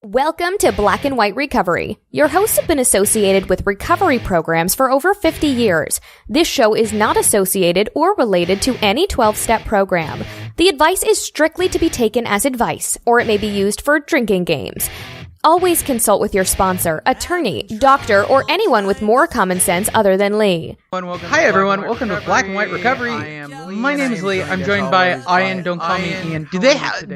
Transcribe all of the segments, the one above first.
Welcome to Black and White Recovery. Your hosts have been associated with recovery programs for over 50 years. This show is not associated or related to any 12-step program. The advice is strictly to be taken as advice, or it may be used for drinking games. Always consult with your sponsor, attorney, doctor, or anyone with more common sense other than Lee. Hi everyone, welcome to Black and White Recovery. My name is Lee. I'm joined by Ian. Don't call me Ian. Do they have?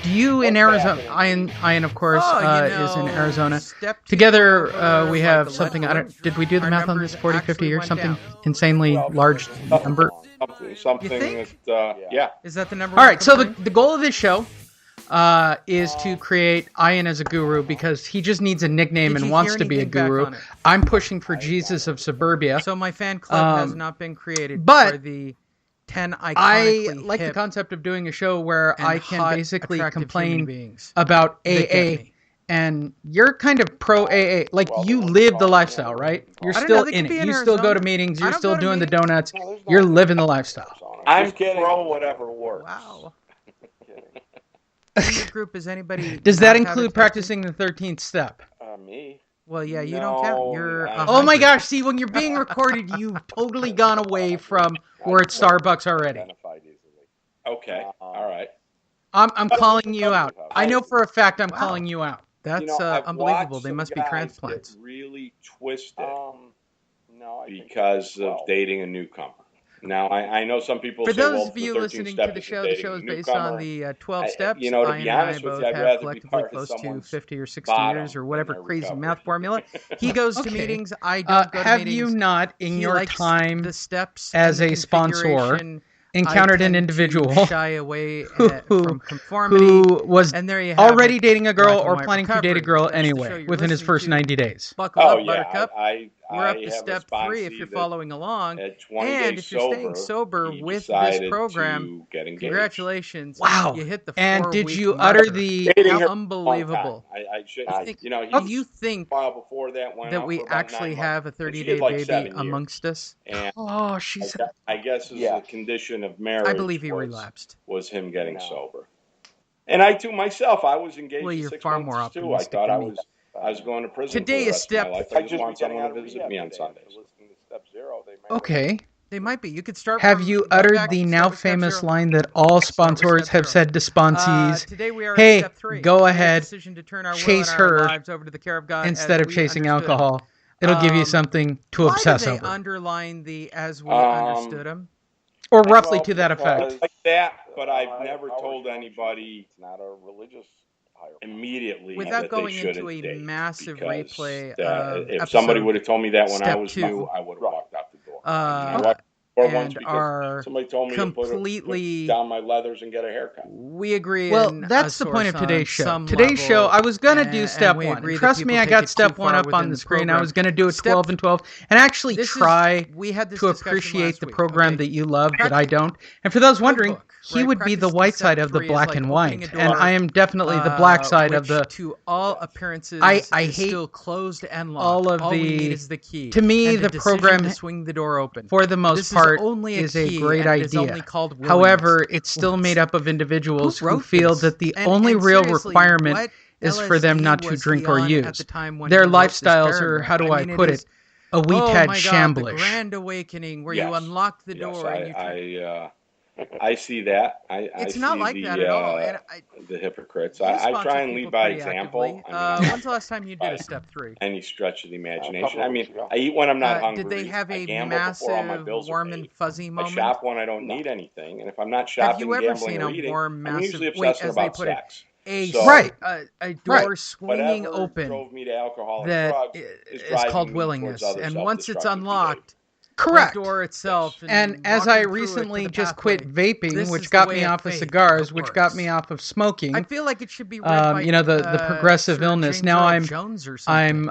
Do you in Arizona? Ian, of course, is in Arizona. Together, we have something. Did we do the math on this? 40, 50 years? Something insanely large number. Something that, yeah. Is that the number? All right. So the goal of this show is to create Ian as a guru because he just needs a nickname and wants to be a guru. I'm pushing for Jesus of Suburbia. So my fan club has not been created but for the 10 iconically I like the hip concept of doing a show where and I can hot, basically attractive human complain beings about that get AA. me. And you're kind of pro AA. Like, you live the lifestyle, right? You're I don't still know, they in could it. be in You still go to Arizona. meetings. I You're don't still go to doing the meetings. donuts. You're living the lifestyle. I'm pro whatever works. Wow. In your group, is anybody? Does not that have include a practicing the 13th step? Me? Well, yeah, you No, don't count. You're. no. Oh my gosh, see, when you're being recorded, you've totally gone away from we're at Starbucks already. Okay, all right. I'm calling you out. I know for a fact I'm calling you out. That's I've unbelievable. watched They some must be guys transplants. get really twisted because of dating a newcomer. Now, I know some people For say, well, those of the you 13th listening step to the is show, the dating show a is based newcomer. on the 12 steps. to be Ian and I honest with both you, I'd have rather be collectively part of close to someone's 50 or 60 bottom years or than whatever their crazy recovery. math formula. He goes to Okay. meetings. I don't go to Have meetings. you not, in He your likes time the steps as and the a sponsor, configuration. encounred I an tend individual to shy away from conformity. who was And there you have already it. dating a girl Black and or white planning to date a recovery. girl That's the show anyway you're within his listening first to. 90 days? Buckle Oh, up, yeah. Buttercup. We're up to have a step 3 if sponsee you're that following along. at 20 And days if you're staying sober he with this decided program, to get engaged. congratulations. Wow. You hit the 4-week And did you marker. utter the... Dating her Unbelievable. I should, think- you know, Do you think a while before that went that out we for about actually 9 have a months. And she 30-day had like baby 7 years. amongst us? And Oh, she's... I guess as a condition of marriage I believe he relapsed. was him getting sober. And I too myself, I was engaged Well, for you're 6 far months more too. I optimistic thought than I me. was going to prison Today for the is rest of my step- life. I just want someone to visit me on Sundays. Okay. They might be. You could start. Have from you go uttered back, the start now with step famous 0. line that all sponsors step have 0. said to sponsees? Today we are Hey, at step 3. go We made a ahead, decision to turn our will chase and our her lives over to the care of God instead as of we chasing understood. alcohol. It'll give you Um, something to Why obsess did they over. underline the "as we understood him"? Or roughly to that effect. Like that, but I've never told anybody immediately Without that going they shouldn't into a date, massive because replay of if somebody episode would have told me that when I step was 2, new, I would have walked out the door. I uh, walked out the door once and because are somebody told me to completely- put down my leathers and get a haircut. we agree. Well, in that's a the point of source on today's show. some Today's show, level, I was going to do and step we 1. agree that Trust me, people I take got it step too 1 far up on within the the screen. I program. was going to do it Step- 12 and 12 and actually This is- try we had this to discussion appreciate last the week. program Okay. that you love that I don't. And for those wondering, book, he right? would be the Practicing white step side of the 3 is black like and opening white. a And door, I am definitely the black side of which the... to all appearances, I is hate still closed and locked. all of we the- need is the key. to me, and the decision program to swing the door open. for the most This part, is only is a a key, great and it is idea. only called willingness. However, it's still made up of individuals Who who wrote feel this? that the And- only and real seriously, requirement what is for them LSD not to was drink he or on use. at the time when Their he wrote this lifestyles are, paragraph? how do I, mean, put is- it, a weed oh had my God, the shamblish. grand awakening where Yes. you unlock the Yes, door and you I see that. I It's see not like that at all. And the hypocrites. you I sponsor try and people lead by pretty example. actively. I mean, When's the last time you did a step 3? any stretch of the imagination. I mean, I eat when I'm not hungry. Did they have I a gamble before all my massive bills are warm paid. and fuzzy I moment? shop when I don't need anything, and if I'm not Have shopping, you ever gambling, seen or a eating, warm, I'm usually massive, wait, obsessing as they about put it, sex. a So- Right. a door Right. swinging Whatever open drove me to alcohol and that drugs is driving called me willingness, towards other and once it's self-destructive unlocked, Correct. the door itself, And as walking I through it to recently the just pathway, quit vaping, this which is got the me way off of faith cigars, which got works. me off of smoking, I feel like it should be read by you know, the progressive Sir illness. James Now Earl Jones or something.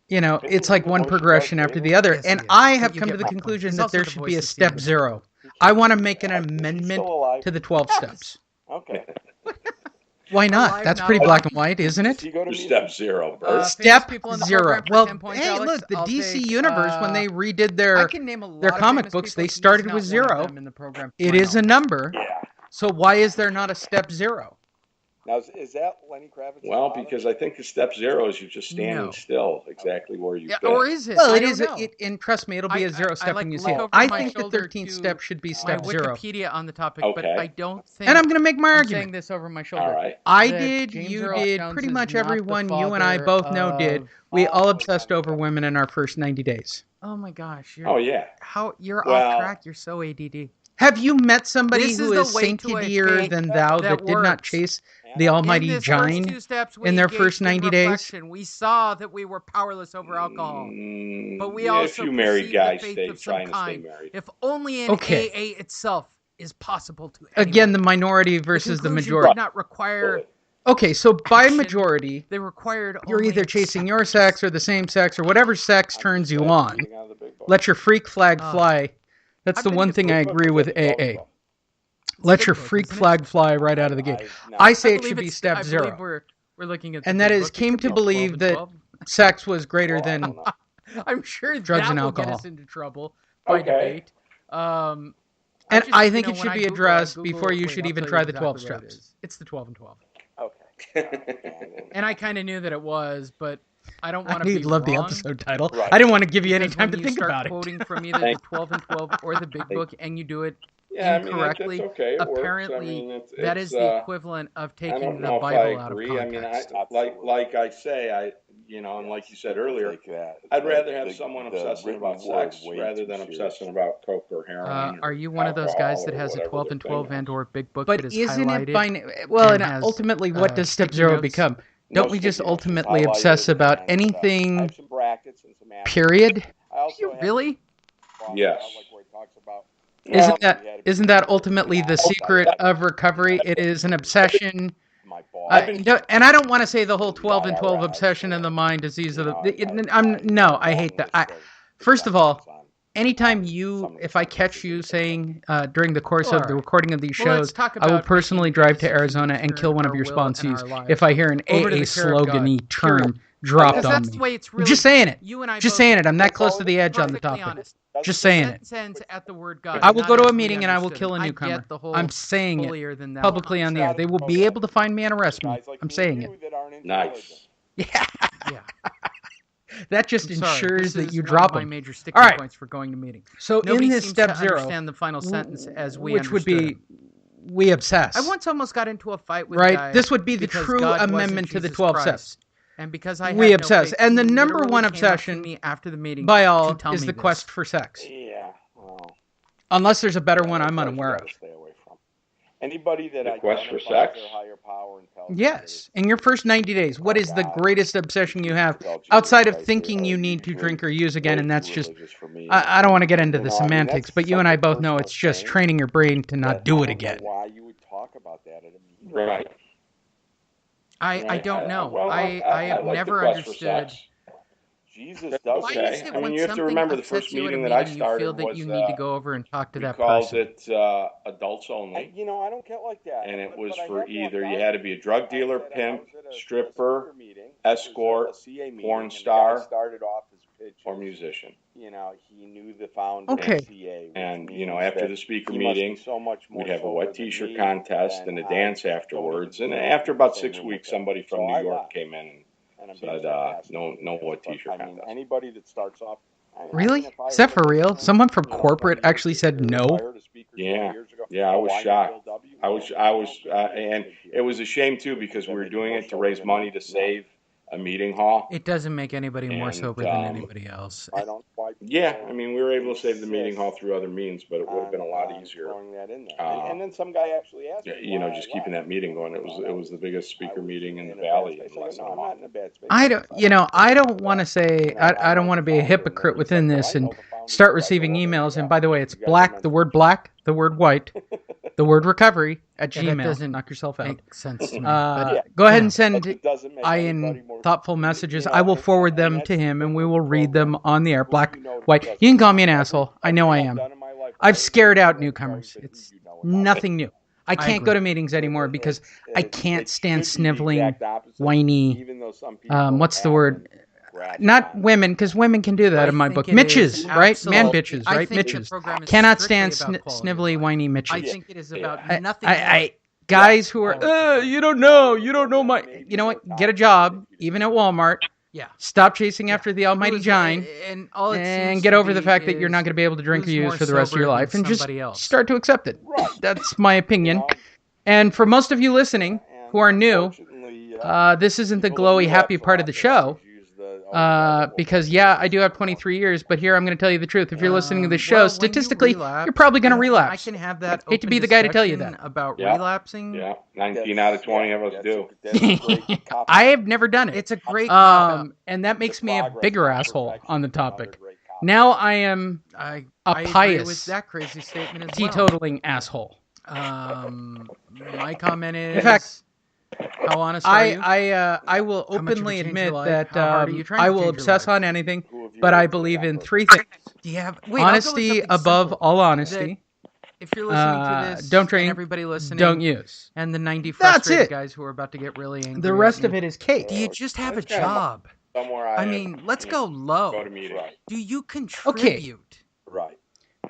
you know, it's like one progression after the other. Yes, And he is, I but have you come to get the my point. conclusion He's that also there the should voice be a of step Stephen. 0. I want to make an amendment to the 12 steps. Okay. Why not? Alive, That's not pretty alive. black and white, isn't it? You go to To meetings. step 0, bro. famous Step people in the 0. program for Well, 10 points, hey, Alex. look, the I'll DC take, Universe, when they redid I their can name a lot their of comic famous books, people. they He's started not with one of 0. them in the program. It My is a knowledge. number. Yeah. So why is there not a step 0? Now, is that Lenny Kravitz's Well, father? because I think the step 0 is you're just standing still, exactly where you've been. Or is it? Well, I it don't is. know. And trust me, it'll be a 0 step when you see look it. over I my think the shoulder 13th to step should be my step 0. Wikipedia on the topic, but Okay. I don't think. And I'm going to make my I'm argument. saying this over my shoulder. All right. I that did, James you Earl did, Jones pretty is much not the everyone you and I father both know did. of- We all obsessed over women in our first 90 days. Oh my gosh! Oh, yeah. You're Well- off track. You're so ADD. Have you met somebody This who is is the way to a saintier faith than thou that did not works. chase the almighty in this first Gine 2 steps, we in their engaged first in 90 days? reflection. We saw that we were powerless over alcohol. But we yeah, also a few married perceived guys the faith stay of some trying to stay kind. married. If only in Okay. AA itself is possible to Again, the anyone. minority versus the conclusion majority. did not require. Okay, so by action. majority, They required. you're only either chasing acceptance. your sex or the same sex or whatever sex turns you on. Let your freak flag fly. That's the one thing I agree with AA. Let your Big Book, freak isn't it? flag fly right out of the gate. I say it should be step I 0. believe we're looking at. And the that Big is Book. It came could to be 12 believe and that 12. sex was greater than I'm sure drugs that and will alcohol. get us into trouble by Okay. debate. And just, I think you it know, should when be I Google, addressed I Google- before you wait, should I'll even tell try you the 12 exactly what it steps. is. It's the 12 and 12. Okay. And I kind of knew that it was, but I don't want I to be love the wrong. episode title. Right. I didn't want to give you any Because time when to you think start about it. quoting from either the 12 and 12 or the Big Book, and you do it Yeah, I mean, incorrectly, that's okay. It apparently works. I mean, that it's, is the equivalent of I taking don't the know if Bible I out of agree. I mean, context. like I say, and like you said earlier, I'd rather have someone obsessing about sex rather than obsessing about coke or heroin. Are you one of those alcohol guys that or has a whatever 12 their and 12 thing and is. or Big Book But that is isn't highlighted? it well, and and has, ultimately, what does step sticky 0 notes? become? No Don't we just sticky notes, ultimately highlighted, obsess about and, I anything, have some brackets and some asterisks. period? I also You have really? Yes. like where he talks about Isn't that ultimately the secret of recovery? It is an obsession. my boss. And I don't want to say the whole 12 and 12 obsession in the mind disease of the. I hate that. First of all, anytime if I catch you saying during the course of the recording of these Well, let's shows, talk I will about personally making drive to decisions Arizona and kill one of our your will and our sponsees lives if I hear an over to AA the care of God. slogan-y term Period. dropped Because on that's me. the way it's really. Just saying it. You and I Just both saying it. I'm that close to the edge on the perfectly topic. honest. Just saying it. Sentence at the word God. I will not go to as a we meeting and I will understood kill a it. I newcomer. get the whole I'm saying it holier than thou publicly on the air. They will be able to find me and arrest me. I'm saying it. Nice. Yeah. Yeah. That just I'm sorry, ensures this that is you one drop of my them. major sticking All right. points for going to meetings. So Nobody in this seems step to 0, understand the final sentence as we which would understood be, it. we obsess. I once almost got into a fight with a right? guy This would be the because true God wasn't amendment to the Jesus 12 Christ. steps. And because I We had obsess. no faith, And the he number literally one came up to obsession me after the meeting by to all tell is me the this. quest for sex. Yeah. Well, Unless there's a better one I'm that's unaware what of. you gotta stay away from. Anybody that The quest for identifies sex? their higher power and tells Yes. In your first 90 days, what is the God. greatest obsession you have Tell Jesus outside of Christ thinking they you are need to usually drink or use again? way And that's too just, religious for me. I don't want to get into You the know, I mean, semantics, that's but you and such I a both know personal it's just thing training your brain to not that do I it don't know again. why you would talk about that at a meeting. Right. I don't know. Well, I have like never the quest for understood. sex. Jesus does Why Okay. is it I mean, when you have to something remember the upsets first you at a meeting that I meeting, you feel started that was, you need to go over and talk to we that called person? it adults only. You know, I don't get like that. And it But was I for have either walked you out had to be a drug dealer, I was pimp, at a stripper, speaker meeting, escort, a CA meeting, porn and the guy star, started off his pitch or as, musician. you know, he knew the founder Okay. of CA, which And, means after that the speaker he must be meeting, so much more we'd have a sober wet than t-shirt me, contest and a dance afterwards. And after about 6 weeks, somebody from New York came in and said, no wet t-shirt I mean, contest. anybody that starts off. Really? Is that for real? Someone from corporate actually said no? Yeah, I was shocked. I was, and it was a shame too because we were doing it to raise money to save a meeting hall. It doesn't make anybody more And, sober than anybody else. I don't quite. Yeah, I mean, we were able to save the meeting hall through other means, but it would have been a lot easier. Throwing that in there. And then some guy actually asked me Just keeping that meeting going. It was the biggest speaker meeting in the valley in less than a month. I don't want to say, I don't want to be a hypocrite within this and start receiving emails. And by the way, it's black, the word white, the word recovery at Yeah, Gmail. that doesn't Knock yourself out. Make sense to me. Go ahead and send Ian thoughtful messages. I will forward them to him and we will read them on the air. Black, white. You can call me an asshole. I know I am. I've scared out newcomers. It's nothing new. I can't go to meetings anymore because I can't stand sniveling, whiny, what's the word? Not women, because women can do that in my book. Mitches, right? Man bitches, right? Mitches. Cannot stand snivelly, whiny I Mitches. think it is about nothing. I guys who are, you don't know my, you know what, get a job, even at Walmart. Yeah. Stop chasing after the almighty giant and get over the fact that you're not going to be able to drink or use for the rest of your life and just start to accept it. Right. That's my opinion. And for most of you listening who are new, this isn't the glowy, happy part of the show. Because, yeah, I do have 23 years, but here I'm going to tell you the truth. If you're listening to the show, statistically, you're probably going to relapse. I can have that. Hate to be the guy to tell you that. About relapsing. Yeah, 19 out of 20 of us do. I have never done it. It's a great and that makes me a bigger asshole on the topic. Now I am a pious, with that crazy statement as teetotaling asshole. My comment is, in fact, how honest are you? I will openly admit that I will obsess on anything, but I believe in three things. Do you have honesty above all honesty? If you're listening to this, don't drink, everybody listening, don't use. And the 90 That's frustrated it. guys who are about to get really angry. The rest of it is cake. Do you just have a job? I mean, let's go low. Go to meetings. Do you contribute? Right.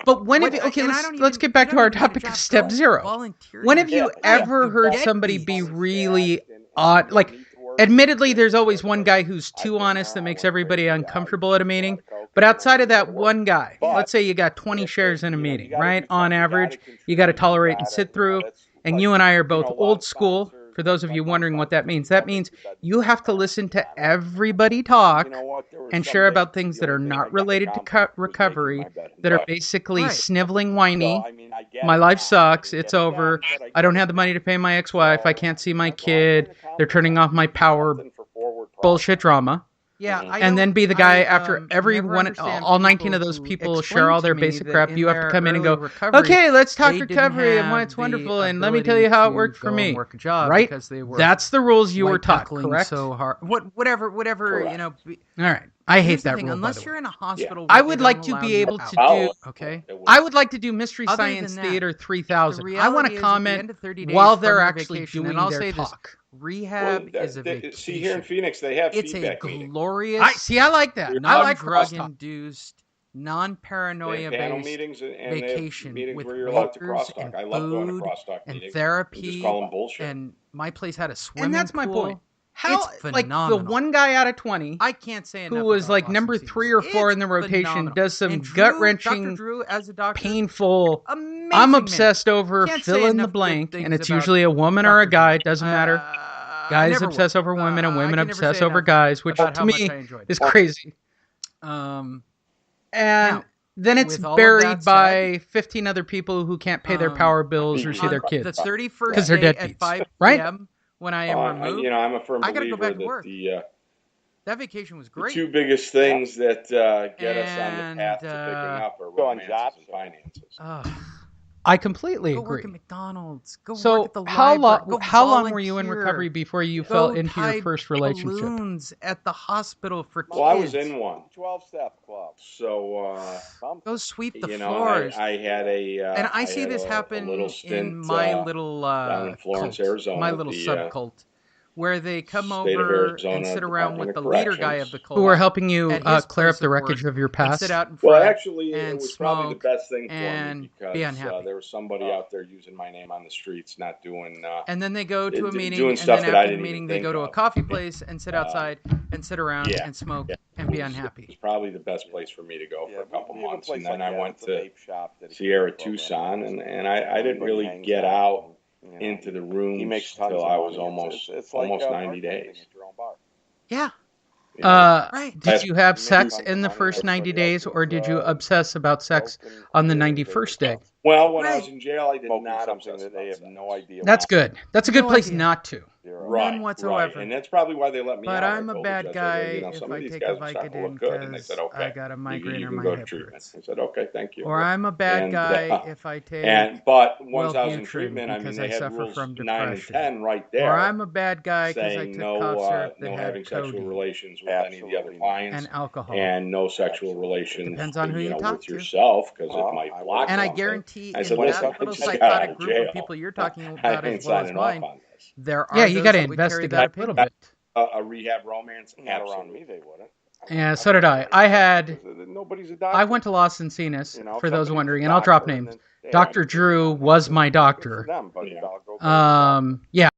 But when have you, okay, let's get back to our topic of step zero. When have you ever heard somebody be really odd? Like, admittedly, there's always one guy who's too honest that makes everybody uncomfortable at a meeting. But outside of that one guy, let's say you got 20 shares in a meeting, right? On average, you got to tolerate and sit through. And you and I are both old school. For those of you wondering what that means you have to listen to everybody talk and share about things that are not related to recovery, that are basically sniveling whiny. My life sucks. It's over. I don't have the money to pay my ex-wife. I can't see my kid. They're turning off my power. Bullshit drama. Yeah, and then be the guy after every one, all 19 of those people share all their basic crap. You have to come in and go, okay, let's talk recovery and why it's wonderful, and let me tell you how it worked for me. Right? That's the rules you were taught, correct? So hard. Whatever, you know. All right. I hate that rule. Unless you're in a hospital, I would like to be able to do. Okay. I would like to do Mystery Science Theater 3000. I want to comment while they're actually doing their talk. Rehab is a vacation. See, here in Phoenix, they have it's feedback a meetings. glorious. I like that. I like drug-induced, non-paranoia panel based meetings and vacation meetings with where you're allowed to walkers crosstalk. and I love going to food crosstalk and meetings. therapy. Just call them bullshit. And my place had a swimming And that's my pool. point. How, it's like, phenomenal. the one guy out of 20 I can't say enough who was about like Boston number Seeds. 3 or 4 in the rotation phenomenal. does some And Drew, gut-wrenching, Dr. Drew, as a doctor, painful, amazing I'm obsessed man. over Can't fill say in the enough good blank, things and it's about usually a woman or a guy, it doesn't matter. Guys never obsess will. over women and women I can never obsess say over enough guys, which about to how much me I enjoyed is it. crazy. And And then it's with all of buried that by 15 other people who can't pay their power bills or see their on kids. The 31st 'Cause they're day deadbeats, at 5 right? p.m. when I am removed, I'm a firm I gotta go believer back to work. that that vacation was the great. two biggest things that get us on the And, path to picking up are go on romances jobs. and finances. I completely Go agree. work at McDonald's. Go work So at the how library. how long were you in volunteer. recovery before you Go fell into your tie first relationship? balloons at the hospital for kids. Well, I was in one. 12-step club. So, Go sweep the you know, floors. I had a... and I see had this a happen little stint, in my little down in Florence, cult, Arizona, my little the, subcult, where they come state of over Arizona and sit around with Department the of leader guy of Corrections. the cult. Who were helping you at his clear up place the of wreckage work of your and past? sit out in Well, front actually, it and was probably the smoke best thing for and me because be unhappy. there was somebody out there using my name on the streets, not doing... And then they go to a meeting, doing and stuff then that I after the didn't meeting, even they think go to a of. coffee place and sit outside and sit around Yeah. and smoke and It be was unhappy. probably the best place for me to go for a couple we have a months. place And then like I that. went It's a to vape shop that he Sierra can program. Tucson, and I didn't Everybody really hangs get out, out you know, into the rooms he makes tons until of I was money. almost It's like almost a 90 bartending days. at your own bar. Yeah, You know? right. Did you have sex tons in of the money. first 90 Everybody days, else or is, did you obsess about sex broken, on the creative, 91st day? Well, when I Right. was in jail, I did Smoking not something obsess that they about have sex. no idea. That's good. That's a good No place idea. not to. Right, None whatsoever. Right. And that's probably why they let me But out. I'm I a told the bad judge, guy I go, if some I of these take guys a are starting to Vicodin look good. And they because said, okay, I got a migraine you or can my go to hip treatment. hurts. I said, okay, thank you. Or I'm a bad And, guy if I take but once I was in Wellbutrin treatment, I mean, because they I had suffer rules from 9 and depression. 10 right there. Or I'm a bad guy because I saying took no, cough syrup that no had having sexual codeine relations with any of the other Absolutely. clients, and alcohol. and no sexual relations, Depends on who you talk with to. yourself because it might block And I something. guarantee I in said, that listen, I little just got out psychotic of group of jail. people you're talking I about ain't as well as signing off mine, on this. there are Yeah, you those got to that would carry investigate that a little opinion. bit. A rehab romance? Not around Absolutely. me, they wouldn't. Yeah, so did I. Nobody's a doctor. I went to Los Encinas, for those wondering, and I'll drop names. Dr. Drew was my doctor. Yeah.